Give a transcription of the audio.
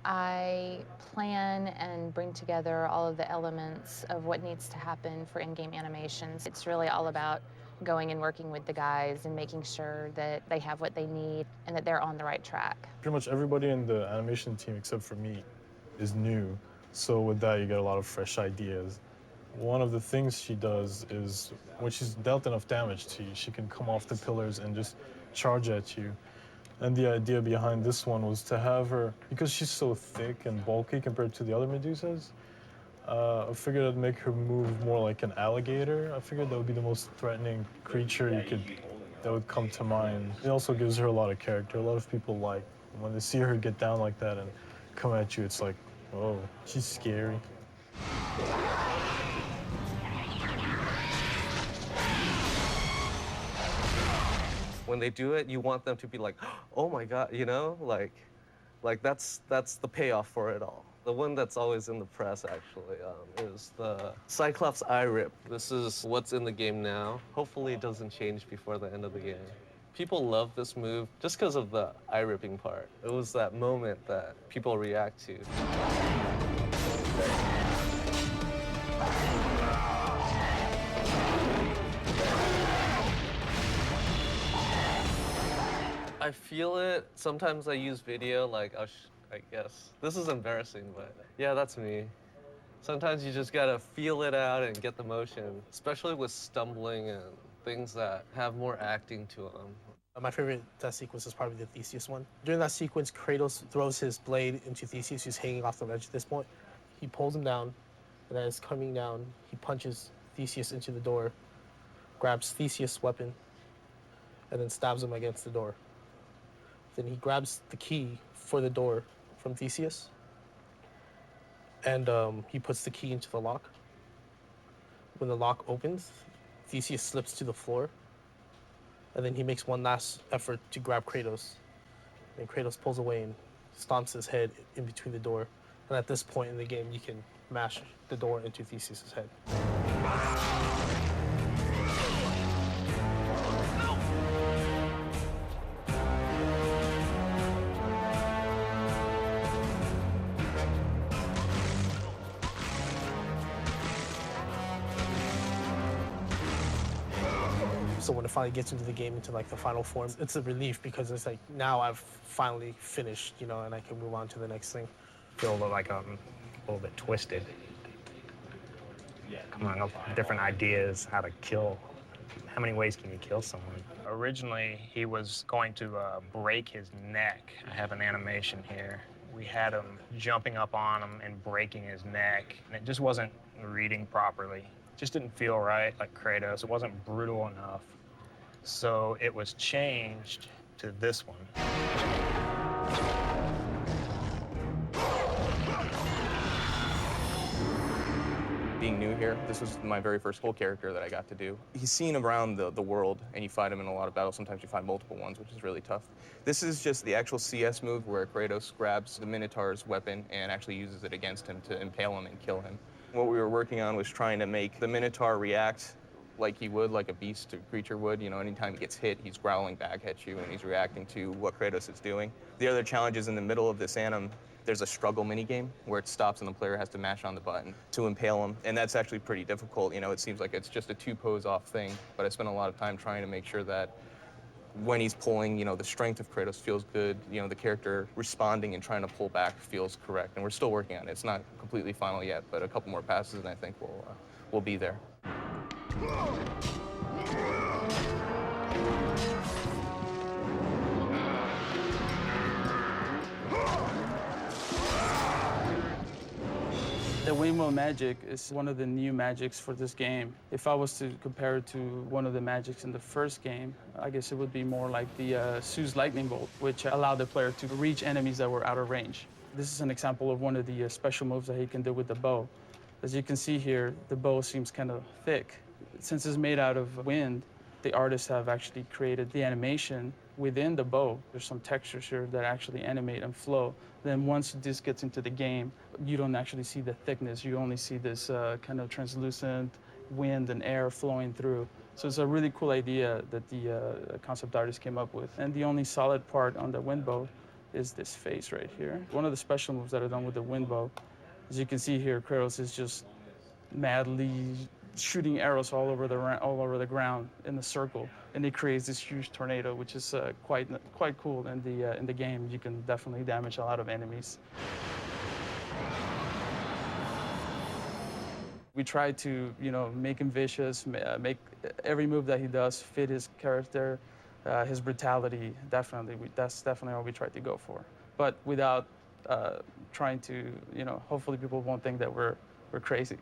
I plan and bring together all of the elements of what needs to happen for in-game animations. It's really all about going and working with the guys and making sure that they have what they need and that they're on the right track. Pretty much everybody in the animation team except for me is new. So with that, you get a lot of fresh ideas. One of the things she does is when she's dealt enough damage to you, she can come off the pillars and just charge at you. And the idea behind this one was to have her, because she's so thick and bulky compared to the other Medusas, I figured I'd make her move more like an alligator. I figured that would be the most threatening creature that would come to mind. It also gives her a lot of character. A lot of people like when they see her get down like that and come at you, it's like, oh, she's scary. When they do it, you want them to be like, oh my God, you know? Like that's the payoff for it all. The one that's always in the press, actually, is the Cyclops eye rip. This is what's in the game now. Hopefully it doesn't change before the end of the game. People love this move just because of the eye ripping part. It was that moment that people react to. I feel it. Sometimes I use video, like, I guess. This is embarrassing, but yeah, that's me. Sometimes you just gotta feel it out and get the motion, especially with stumbling and things that have more acting to them. My favorite sequence is probably the Theseus one. During that sequence, Kratos throws his blade into Theseus, who's hanging off the ledge at this point. He pulls him down, and as coming down, he punches Theseus into the door, grabs Theseus' weapon, and then stabs him against the door. Then he grabs the key for the door from Theseus, and he puts the key into the lock. When the lock opens, Theseus slips to the floor, and then he makes one last effort to grab Kratos. And Kratos pulls away and stomps his head in between the door. And at this point in the game, you can mash the door into Theseus' head. So when it finally gets into the game, into like the final form, it's a relief because it's like, now I've finally finished, you know, and I can move on to the next thing. Feel like a little bit twisted. Coming up with different ideas, how to kill. How many ways can you kill someone? Originally, he was going to break his neck. I have an animation here. We had him jumping up on him and breaking his neck, and it just wasn't reading properly. It just didn't feel right, like Kratos. It wasn't brutal enough. So it was changed to this one. Being new here, this was my very first whole character that I got to do. He's seen around the world, and you fight him in a lot of battles. Sometimes you find multiple ones, which is really tough. This is just the actual CS move where Kratos grabs the Minotaur's weapon and actually uses it against him to impale him and kill him. What we were working on was trying to make the Minotaur react like he would, like a beast or creature would. You know, anytime he gets hit, he's growling back at you and he's reacting to what Kratos is doing. The other challenge is in the middle of this anim, there's a struggle minigame where it stops and the player has to mash on the button to impale him. And that's actually pretty difficult. You know, it seems like it's just a two-pose-off thing, but I spent a lot of time trying to make sure that when he's pulling, you know, the strength of Kratos feels good. You know, the character responding and trying to pull back feels correct. And we're still working on it. It's not completely final yet, but a couple more passes and I think we'll be there. The windmill magic is one of the new magics for this game. If I was to compare it to one of the magics in the first game, I guess it would be more like the Zeus lightning bolt, which allowed the player to reach enemies that were out of range. This is an example of one of the special moves that he can do with the bow. As you can see here, the bow seems kind of thick. Since it's made out of wind, the artists have actually created the animation within the bow. There's some textures here that actually animate and flow. Then once this gets into the game, you don't actually see the thickness. You only see this kind of translucent wind and air flowing through. So it's a really cool idea that the concept artist came up with. And the only solid part on the wind bow is this face right here. One of the special moves that are done with the wind bow, as you can see here, Kratos is just madly shooting arrows all over the ground in the circle, and it creates this huge tornado, which is quite cool in the game. You can definitely damage a lot of enemies. We try to, make him vicious, make every move that he does fit his character, his brutality. Definitely, that's definitely what we try to go for. But without trying to, hopefully people won't think that we're crazy.